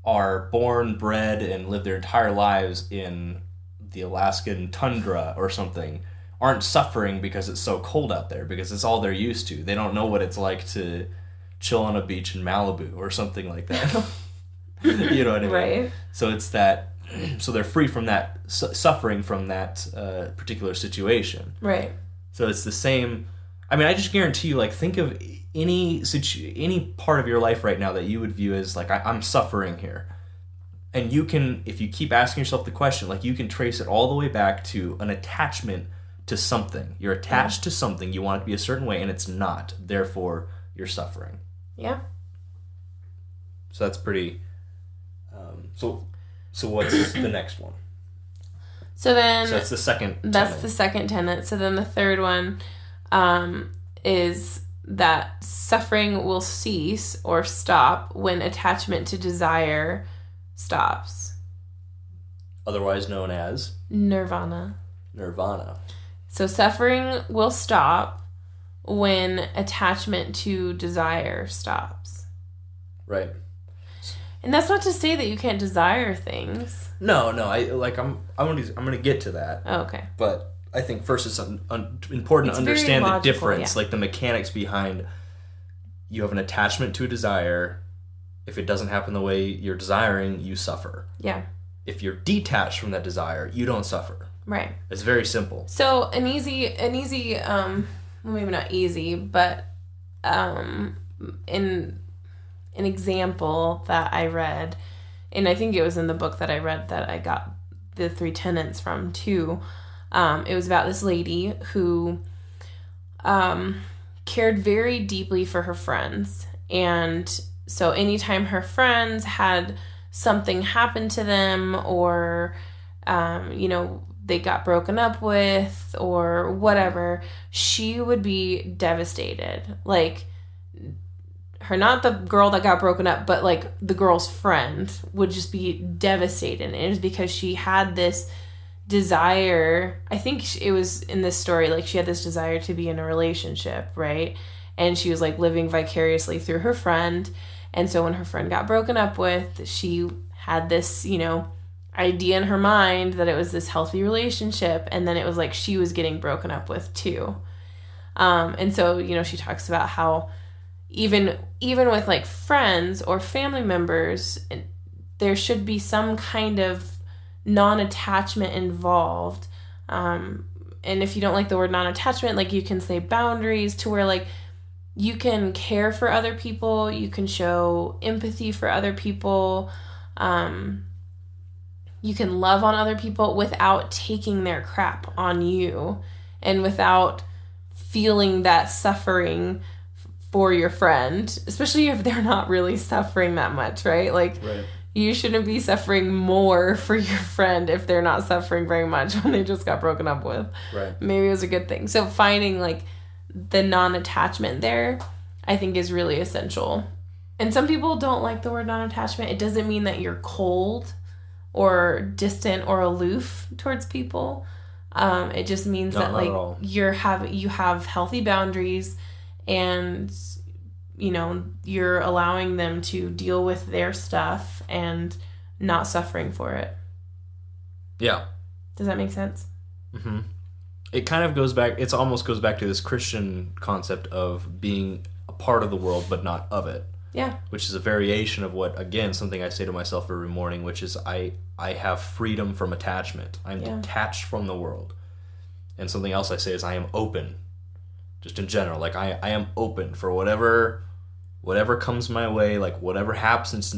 are born, bred, and live their entire lives in the Alaskan tundra or something aren't suffering because it's so cold out there, because it's all they're used to. They don't know what it's like to chill on a beach in Malibu or something like that. You know what I mean? Right. So it's that, so they're free from that, suffering from that particular situation. Right. So it's the same. I mean, I just guarantee you, like, think of any part of your life right now that you would view as, like, I'm suffering here. And you can, if you keep asking yourself the question, like, you can trace it all the way back to an attachment to something. You're attached to something, you want it to be a certain way, and it's not. Therefore, you're suffering. Yeah. So that's pretty... So what's the next one? So that's the second tenet. That's the second tenet. So then the third one is that suffering will cease or stop when attachment to desire stops. Otherwise known as? Nirvana. So suffering will stop when attachment to desire stops. Right. And that's not to say that you can't desire things. No. I'm going to get to that. Oh, okay. But I think first it's important to understand the difference, yeah. like the mechanics behind. You have an attachment to a desire. If it doesn't happen the way you're desiring, you suffer. Yeah. If you're detached from that desire, you don't suffer. Right. It's very simple. So an easy, well, maybe not easy, but in an example that I read, and I think it was in the book that I read that I got the 3 tenets from too. It was about this lady who cared very deeply for her friends. And so anytime her friends had something happen to them or, they got broken up with or whatever, she would be devastated. Like, not the girl that got broken up, but like the girl's friend would just be devastated. And it was because she had this desire. I think it was in this story, like she had this desire to be in a relationship, right? And she was like living vicariously through her friend. And so when her friend got broken up with, she had this, idea in her mind that it was this healthy relationship. And then it was like she was getting broken up with too. And so, she talks about how even with like friends or family members, there should be some kind of non-attachment involved. And if you don't like the word non-attachment, like you can say boundaries to where like you can care for other people, you can show empathy for other people, you can love on other people without taking their crap on you and without feeling that suffering for your friend, especially if they're not really suffering that much, right? Like, right. You shouldn't be suffering more for your friend if they're not suffering very much when they just got broken up with. Right. Maybe it was a good thing. So finding like the non-attachment there, I think is really essential. And some people don't like the word non-attachment. It doesn't mean that you're cold or distant or aloof towards people. It just means that like you have healthy boundaries and you're allowing them to deal with their stuff and not suffering for it. Yeah. Does that make sense? Mm-hmm. It kind of goes back, it almost goes back to this Christian concept of being a part of the world but not of it. Yeah. Which is a variation of what, again, something I say to myself every morning, which is I have freedom from attachment. I'm detached from the world. And something else I say is I am open. Just in general, like I am open for whatever comes my way, like whatever happens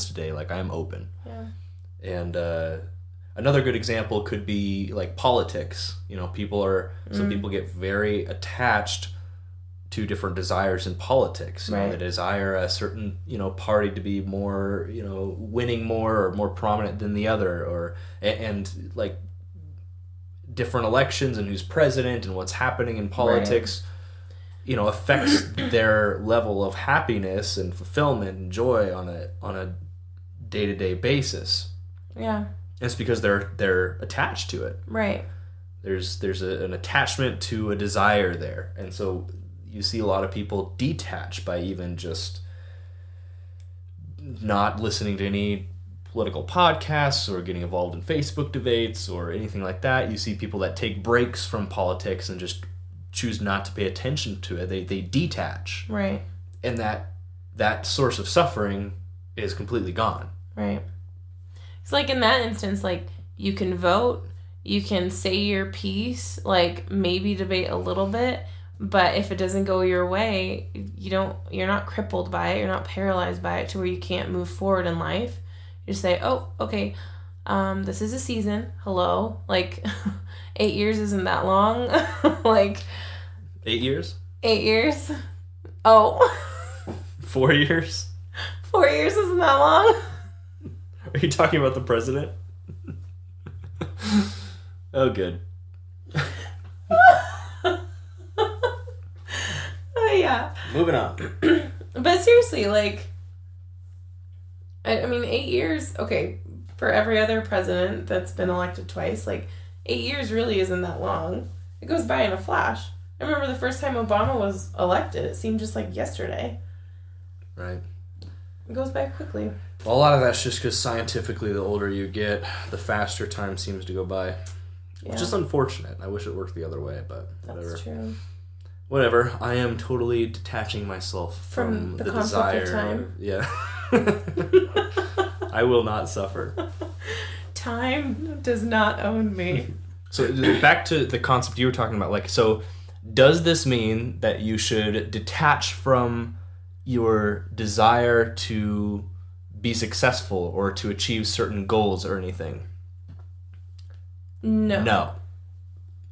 today, like I am open. Yeah. And another good example could be like politics. Some people get very attached to different desires in politics. Right. They desire a certain, party to be more, winning more or more prominent than the other, and like different elections and who's president and what's happening in politics, right, affects their level of happiness and fulfillment and joy on a day-to-day basis. Yeah. And it's because they're attached to it. Right. There's an attachment to a desire there. And so you see a lot of people detached by even just not listening to any political podcasts or getting involved in Facebook debates or anything like that. You see people that take breaks from politics and just choose not to pay attention to it. They detach. Right. And that source of suffering is completely gone. Right. It's like in that instance, like you can vote, you can say your piece, like maybe debate a little bit, but if it doesn't go your way, you're not crippled by it, you're not paralyzed by it to where you can't move forward in life. You just say, oh, okay, this is a season. Hello. Like, 8 years isn't that long. Like... 8 years? 8 years? Oh. 4 years? 4 years isn't that long? Are you talking about the president? Oh, good. Yeah. Moving on. But seriously, like, I mean, 8 years, okay, for every other president that's been elected twice, like, 8 years really isn't that long. It goes by in a flash. I remember the first time Obama was elected, it seemed just like yesterday. Right. It goes by quickly. Well, a lot of that's just because scientifically, the older you get, the faster time seems to go by. Yeah. Which is unfortunate. I wish it worked the other way, but whatever. That's true. Whatever. I am totally detaching myself from the desire. Of time. Yeah. I will not suffer. Time does not own me. So back to the concept you were talking about. Like, so does this mean that you should detach from your desire to be successful or to achieve certain goals or anything? No.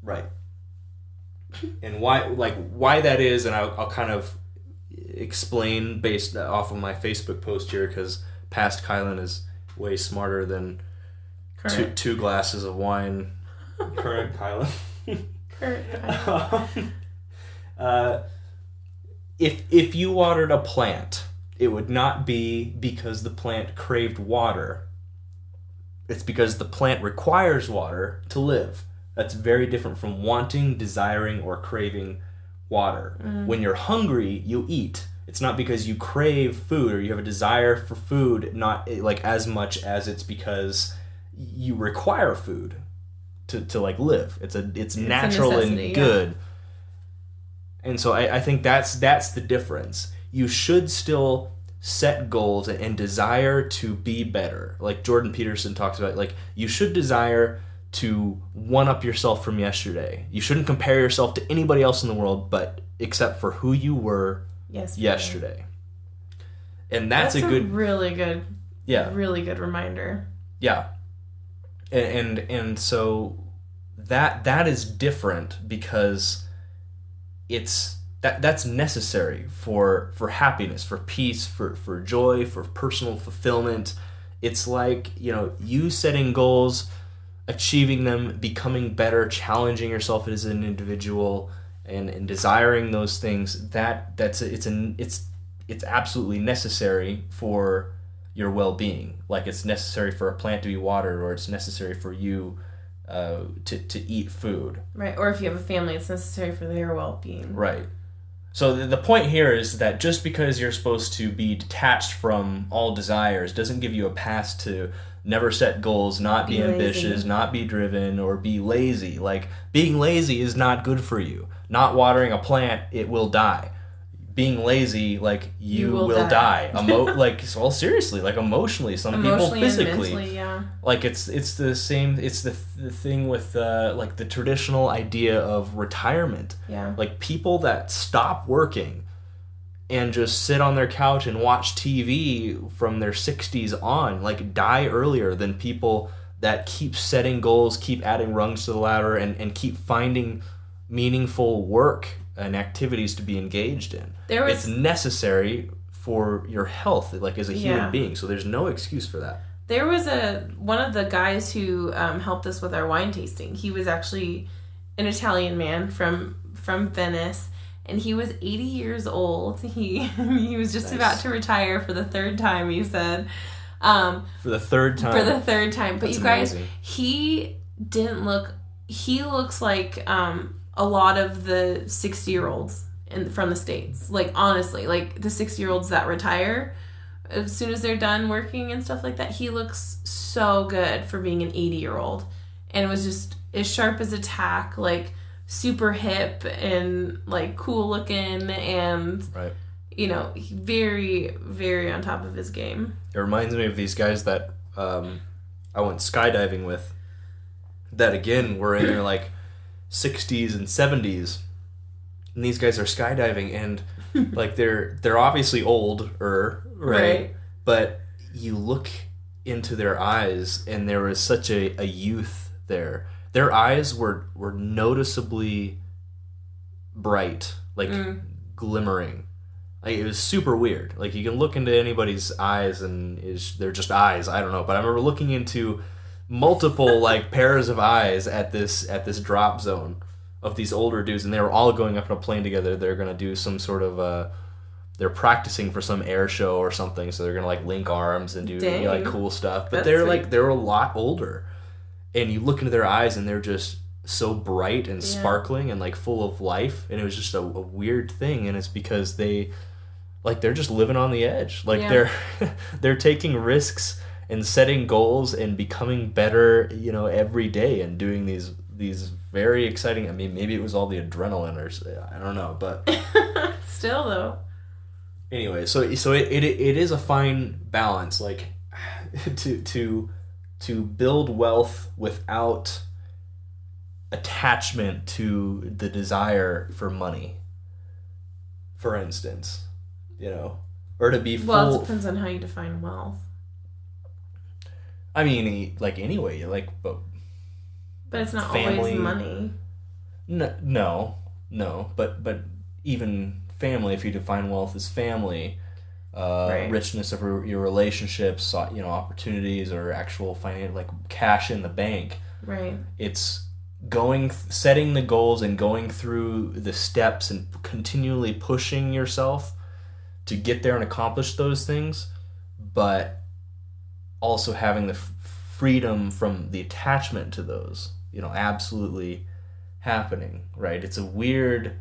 Right. And why that is, and I'll kind of explain based off of my Facebook post here, because past Kylan is way smarter than two glasses of wine. Current Kylan. Current Kylan. If you watered a plant, it would not be because the plant craved water. It's because the plant requires water to live. That's very different from wanting, desiring, or craving water. When you're hungry, you eat. It's not because you crave food or you have a desire for food, not like as much as it's because you require food to like live. It's natural and good. Yeah. And so I think that's the difference. You should still set goals and desire to be better. Like Jordan Peterson talks about, like, you should desire to one-up yourself from yesterday. You shouldn't compare yourself to anybody else in the world, but except for who you were yesterday. And that's a good, really good reminder. Yeah. And so that is different because that's necessary for happiness, for peace, for joy, for personal fulfillment. It's like, you setting goals, achieving them, becoming better, challenging yourself as an individual, and desiring those things. It's absolutely necessary for your well-being. Like, it's necessary for a plant to be watered, or it's necessary for you to eat food. Right, or if you have a family, it's necessary for their well-being. Right. So the point here is that just because you're supposed to be detached from all desires doesn't give you a pass to never set goals, not be ambitious, not be driven, or be lazy. Like, being lazy is not good for you. Not watering a plant, it will die. Being lazy, like, you will die. Seriously, like, emotionally, people physically. And mentally, yeah. Like, it's the same, it's the thing with, like, the traditional idea of retirement. Yeah. Like, people that stop working and just sit on their couch and watch TV from their 60s on, like, die earlier than people that keep setting goals, keep adding rungs to the ladder, and keep finding meaningful work and activities to be engaged in. It's necessary for your health, like, as a human being, so there's no excuse for that. There was one of the guys who helped us with our wine tasting. He was actually an Italian man from Venice, and he was 80 years old. He was just about to retire for the third time, he said. For the third time? For the third time. But that's you guys, amazing. He looks like a lot of the 60-year-olds from the States. Like, honestly, like the 60-year-olds that retire as soon as they're done working and stuff like that. He looks so good for being an 80-year-old. And was just as sharp as a tack, like, super hip and, like, cool looking, and right. Very, very on top of his game. It reminds me of these guys that I went skydiving with, that again were in their like 60s and 70s, and these guys are skydiving, and like they're obviously older, right? But you look into their eyes, and there was such a youth there. Their eyes were noticeably bright, like glimmering. Like, it was super weird. Like, you can look into anybody's eyes and they're just eyes. I don't know. But I remember looking into multiple like pairs of eyes at this drop zone of these older dudes, and they were all going up in a plane together. They're gonna do some sort of they're practicing for some air show or something, so they're gonna like link arms and do like cool stuff. But they're a lot older, and you look into their eyes and they're just so bright and sparkling and like full of life, and it was just a weird thing. And it's because they're just living on the edge. Like they're taking risks and setting goals and becoming better, every day, and doing these very exciting. I mean, maybe it was all the adrenaline, or I don't know, but still though. Anyway, so it is a fine balance, like to build wealth without attachment to the desire for money, for instance, or to be full. Well, it depends on how you define wealth. I mean, like, anyway, like, but it's not family, always money. No, but even family, if you define wealth as family, right. Richness of your relationships, opportunities, or actual financial, like cash in the bank. Right. It's setting the goals and going through the steps and continually pushing yourself to get there and accomplish those things, but also having the freedom from the attachment to those, absolutely happening, right? It's a weird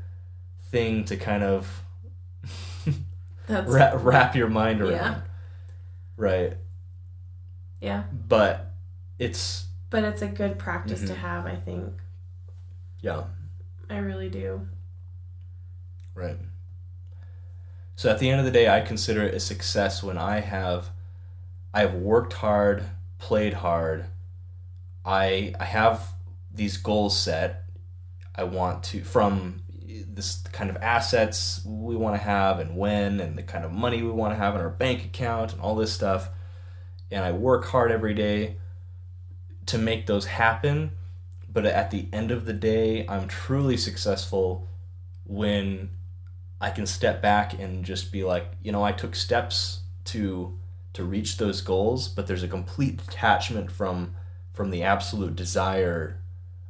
thing to kind of wrap your mind around. Yeah. Right. Yeah. But it's a good practice to have, I think. Yeah. I really do. Right. So at the end of the day, I consider it a success when I have worked hard, played hard. I have these goals set. I want to, from this kind of assets we want to have, and when, and the kind of money we want to have in our bank account, and all this stuff. And I work hard every day to make those happen. But at the end of the day, I'm truly successful when I can step back and just be like, I took steps to reach those goals, but there's a complete detachment from the absolute desire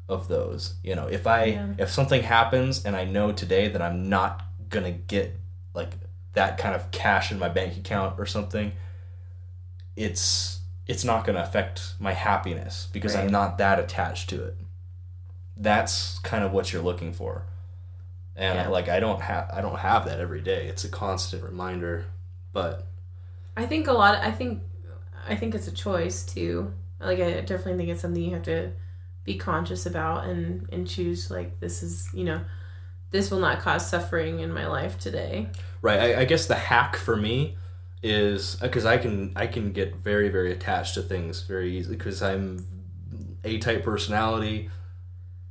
of those. If something happens and I know today that I'm not gonna get like that kind of cash in my bank account or something, it's not gonna affect my happiness because I'm not that attached to it. That's kind of what you're looking for. And I don't have that every day. It's a constant reminder, but I think I think it's a choice too. Like, I definitely think it's something you have to be conscious about and choose, like, this is, this will not cause suffering in my life today. Right. I guess the hack for me is because I can get very, very attached to things very easily because I'm A-type personality,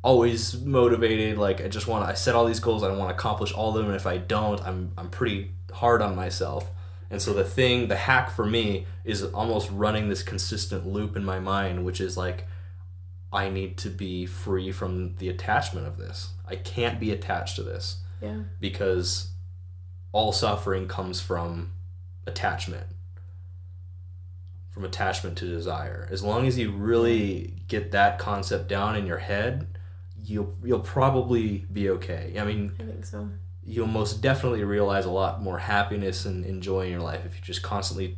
always motivated. Like, I set all these goals, I want to accomplish all of them, and if I don't, I'm pretty hard on myself. And so the hack for me is almost running this consistent loop in my mind, which is like, I need to be free from the attachment of this. I can't be attached to this. Yeah. Because all suffering comes from attachment. From attachment to desire. As long as you really get that concept down in your head, you'll probably be okay. I mean, I think so. You'll most definitely realize a lot more happiness and joy in your life if you just constantly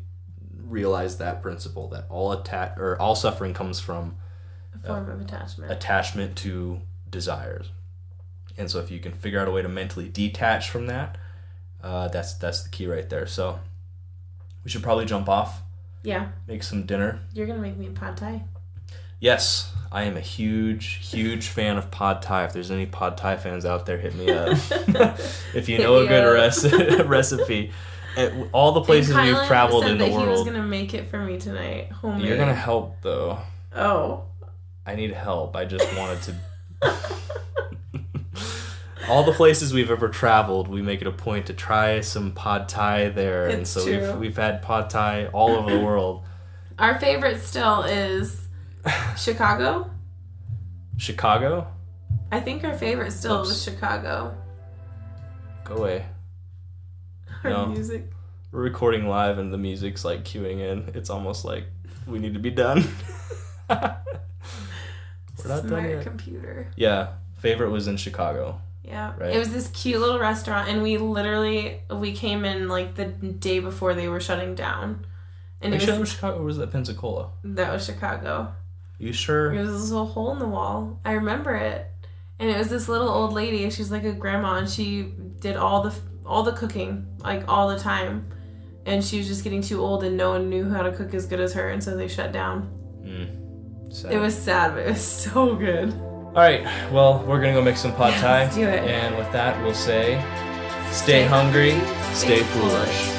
realize that principle, that all suffering comes from a form of attachment. Attachment to desires. And so if you can figure out a way to mentally detach from that, that's the key right there. So we should probably jump off. Yeah. Make some dinner. You're going to make me pad thai? Yes. I am a huge fan of pad thai. If there's any pad thai fans out there, hit me up. If you know a good recipe. At all the places we've traveled in the world. He was going to make it for me tonight. Homemade. You're going to help, though. Oh. I need help. I just wanted to... All the places we've ever traveled, we make it a point to try some pad thai there. It's and so true. we've had pad thai all over the world. Our favorite still is Chicago. Chicago? I think our favorite still is Chicago. Go away. Our No. music. We're recording live and the music's like queuing in. It's almost like we need to be done. We're not done Smart yet. computer. Yeah, favorite was in Chicago. Yeah. Right. It was this cute little restaurant, and we came in like the day before they were shutting down. And Are you it sure was, it was Chicago or was that Pensacola? that was Chicago. You sure? It was this little hole in the wall. I remember it. And it was this little old lady. She's like a grandma, and she did all the cooking, like all the time. And she was just getting too old, and no one knew how to cook as good as her, and so they shut down. Sad. It was sad, but it was so good. All right, well, we're going to go make some pad thai. Let's do it. And with that, we'll say, stay hungry, stay foolish.